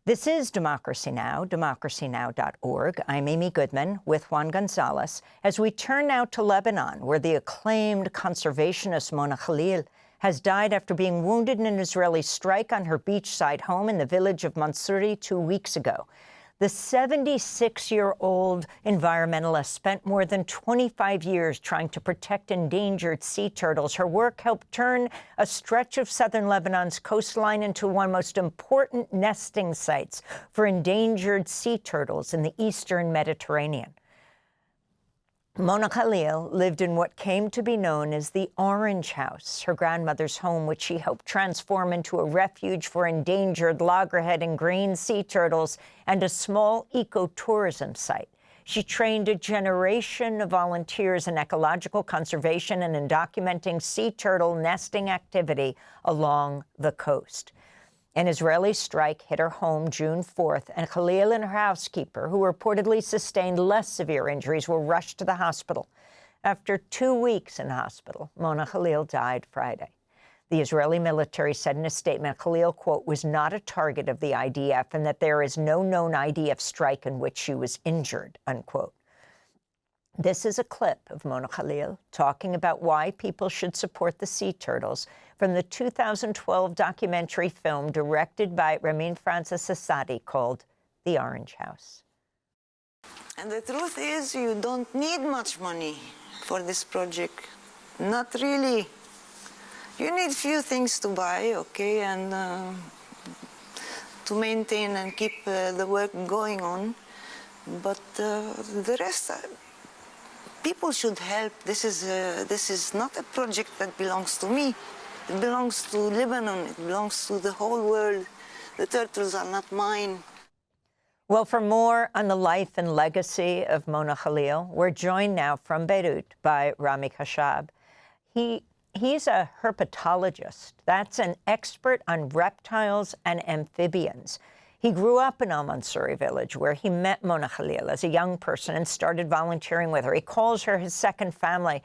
This is Democracy Now!, democracynow.org. I'm Amy Goodman with Juan Gonzalez as we turn now to Lebanon, where the acclaimed conservationist Mona Khalil has died after being wounded in an Israeli strike on her beachside home in the village of al-Mansouri 2 weeks ago. The 76-year-old environmentalist spent more than 25 years trying to protect endangered sea turtles. Her work helped turn a stretch of southern Lebanon's coastline into one of the most important nesting sites for endangered sea turtles in the eastern Mediterranean. Mona Khalil lived in what came to be known as the Orange House, her grandmother's home, which she helped transform into a refuge for endangered loggerhead and green sea turtles and a small ecotourism site. She trained a generation of volunteers in ecological conservation and in documenting sea turtle nesting activity along the coast. An Israeli strike hit her home June 4th, and Khalil and her housekeeper, who reportedly sustained less severe injuries, were rushed to the hospital. After 2 weeks in hospital, Mona Khalil died Friday. The Israeli military said in a statement Khalil, quote, was not a target of the IDF and that there is no known IDF strike in which she was injured, unquote. This is a clip of Mona Khalil talking about why people should support the sea turtles from the 2012 documentary film directed by Ramin Francis Assadi called The Orange House. And the truth is, you don't need much money for this project. Not really. You need few things to buy, okay, and to maintain and keep the work going on. But the rest, people should help. This is not a project that belongs to me. It belongs to Lebanon. It belongs to the whole world. The turtles are not mine. Well, for more on the life and legacy of Mona Khalil, we're joined now from Beirut by Rami Khashab. He's a herpetologist. That's an expert on reptiles and amphibians. He grew up in al-Mansouri village, where he met Mona Khalil as a young person and started volunteering with her. He calls her his second family.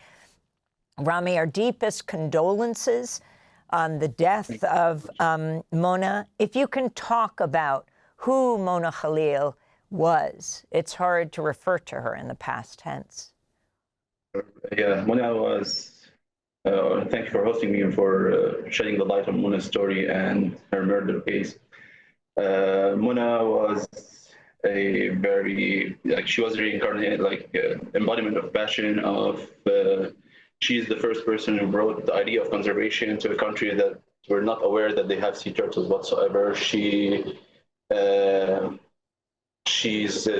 Rami, our deepest condolences on the death of Mona. If you can talk about who Mona Khalil was, it's hard to refer to her in the past tense. Yeah, Mona was, thank you for hosting me and for shedding the light on Mona's story and her murder case. Mona was a very, she was reincarnated, embodiment of passion, she's the first person who brought the idea of conservation to a country that were not aware that they have sea turtles whatsoever. She's a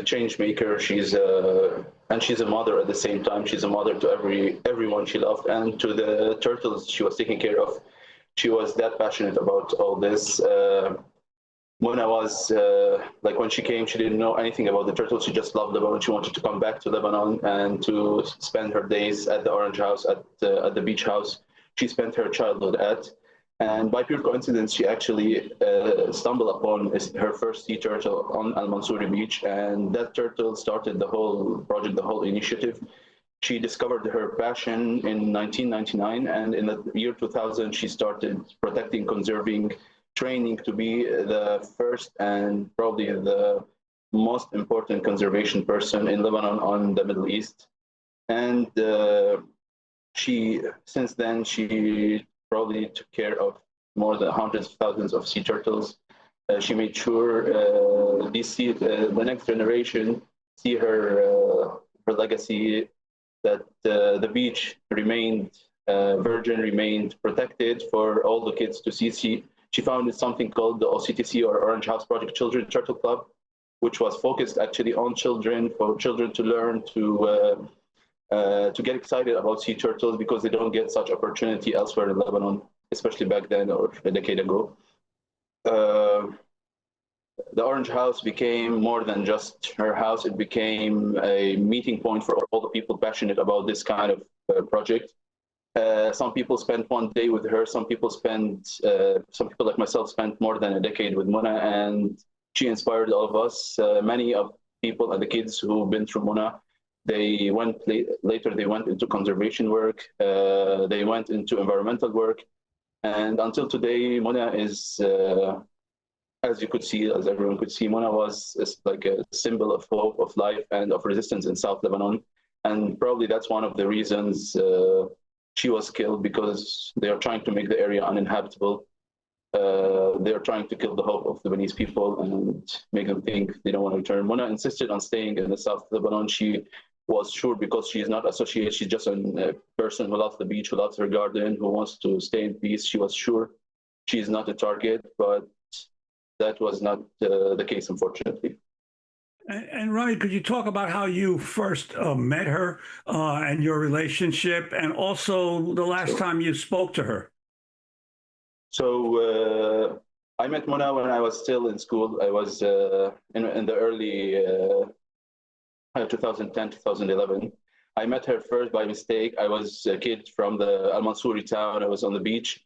change maker. And she's a mother at the same time. She's a mother to everyone she loved, and to the turtles she was taking care of. She was that passionate about all this. Mona was, when she came, she didn't know anything about the turtles. She just loved Lebanon. She wanted to come back to Lebanon and to spend her days at the Orange House, at the beach house she spent her childhood at. And by pure coincidence, she actually stumbled upon her first sea turtle on al-Mansouri beach. And that turtle started the whole project, the whole initiative. She discovered her passion in 1999. And in the year 2000, she started protecting, conserving, training to be the first and probably the most important conservation person in Lebanon on the Middle East. And since then, she probably took care of more than hundreds of thousands of sea turtles. She made sure the next generation see her legacy, that the beach remained virgin, remained protected for all the kids to see. She founded something called the OCTC, or Orange House Project Children Turtle Club, which was focused actually on children, for children to learn to get excited about sea turtles, because they don't get such opportunity elsewhere in Lebanon, especially back then or a decade ago. The Orange House became more than just her house. It became a meeting point for all the people passionate about this kind of project. Some people spent one day with her. Some people like myself spent more than a decade with Mona, and she inspired all of us. Many of people and the kids who've been through Mona, they went later. They went into conservation work. They went into environmental work, and until today, Mona is as you could see, as everyone could see, Mona was like a symbol of hope, of life, and of resistance in South Lebanon. And probably that's one of the reasons she was killed, because they are trying to make the area uninhabitable. They are trying to kill the hope of Lebanese people and make them think they don't want to return. Mona insisted on staying in the South Lebanon. She was sure, because she is not associated, she's just a person who loves the beach, who loves her garden, who wants to stay in peace. She was sure she is not a target, but that was not the case, unfortunately. And Rami, could you talk about how you first met her and your relationship, and also the last time you spoke to her? So I met Mona when I was still in school. I was in the early 2010, 2011. I met her first by mistake. I was a kid from the al-Mansouri town. I was on the beach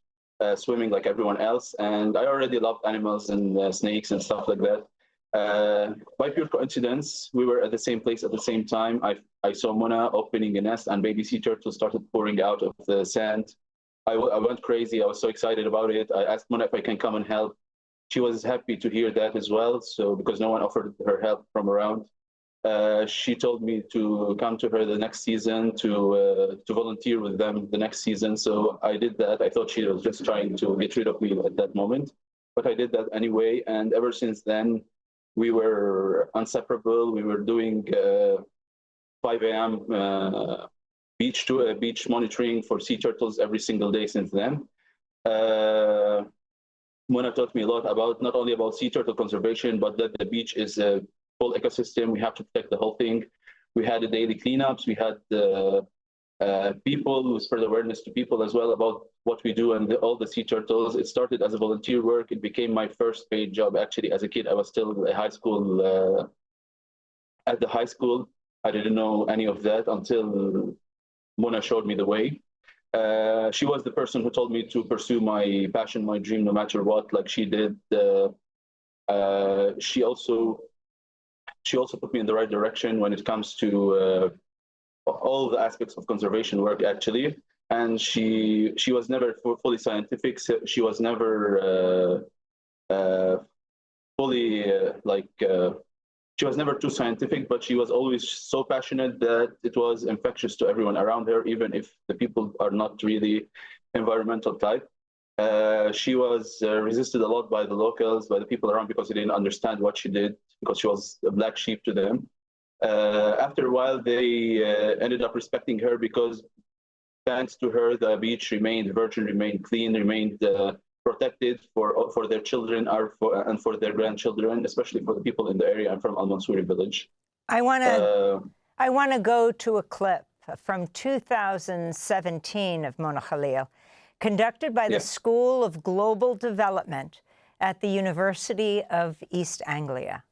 swimming like everyone else, and I already loved animals and snakes and stuff like that. By pure coincidence, we were at the same place at the same time. I saw Mona opening a nest, and baby sea turtles started pouring out of the sand. I went crazy. I was so excited about it. I asked Mona if I can come and help. She was happy to hear that as well. So because no one offered her help from around, she told me to come to her the next season to volunteer with them the next season. So I did that. I thought she was just trying to get rid of me at that moment, but I did that anyway. And ever since then, we were inseparable. We were doing 5 a.m. beach monitoring for sea turtles every single day since then. Mona taught me a lot about, not only about sea turtle conservation, but that the beach is a full ecosystem. We have to protect the whole thing. We had the daily cleanups. We had people who spread awareness to people as well about what we do and all the sea turtles. It started as a volunteer work. It became my first paid job. Actually, as a kid, I was still at high school. At the high school, I didn't know any of that until Mona showed me the way. She was the person who told me to pursue my passion, my dream, no matter what, like she did. She also put me in the right direction when it comes to all the aspects of conservation work, actually. And she was never fully scientific. She was never she was never too scientific, but she was always so passionate that it was infectious to everyone around her, even if the people are not really environmental type. She was resisted a lot by the locals, by the people around, because they didn't understand what she did, because she was a black sheep to them. After a while, they ended up respecting her, because thanks to her, the beach remained virgin, remained clean, remained protected for their children and for their grandchildren, especially for the people in the area. I'm from al-Mansouri village. I want to go to a clip from 2017 of Mona Khalil, conducted by the School of Global Development at the University of East Anglia.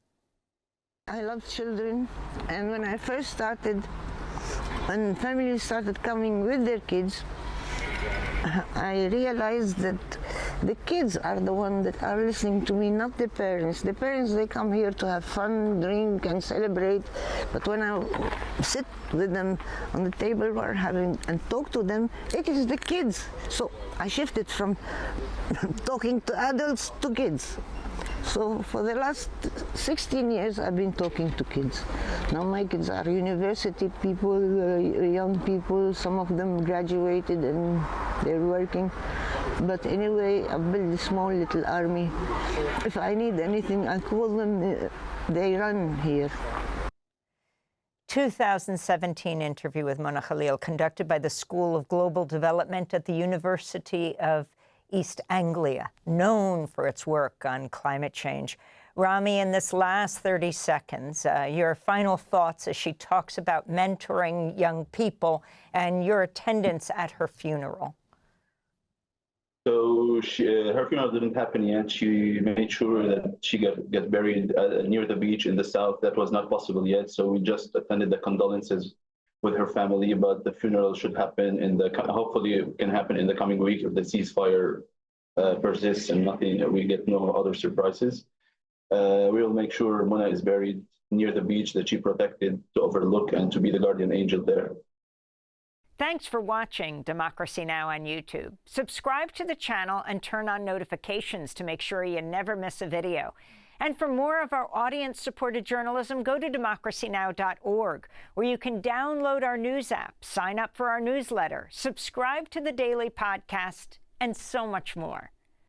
I love children, and when I first started, when families started coming with their kids, I realized that the kids are the ones that are listening to me, not the parents. The parents, they come here to have fun, drink, and celebrate. But when I sit with them on the table and talk to them, it is the kids. So I shifted from talking to adults to kids. So for the last 16 years, I've been talking to kids. Now my kids are university people, young people. Some of them graduated and they're working. But anyway, I've built a small little army. If I need anything, I call them. They run here. 2017 interview with Mona Khalil, conducted by the School of Global Development at the University of East Anglia, known for its work on climate change. Rami, in this last 30 seconds, your final thoughts as she talks about mentoring young people and your attendance at her funeral. So her funeral didn't happen yet. She made sure that she get buried near the beach in the south. That was not possible yet. So we just attended the condolences with her family, but the funeral should happen hopefully it can happen in the coming week if the ceasefire persists and we get no other surprises. We will make sure Mona is buried near the beach that she protected, to overlook and to be the guardian angel there. Thanks for watching Democracy Now! On YouTube. Subscribe to the channel and turn on notifications to make sure you never miss a video. And for more of our audience-supported journalism, go to democracynow.org, where you can download our news app, sign up for our newsletter, subscribe to the daily podcast, and so much more.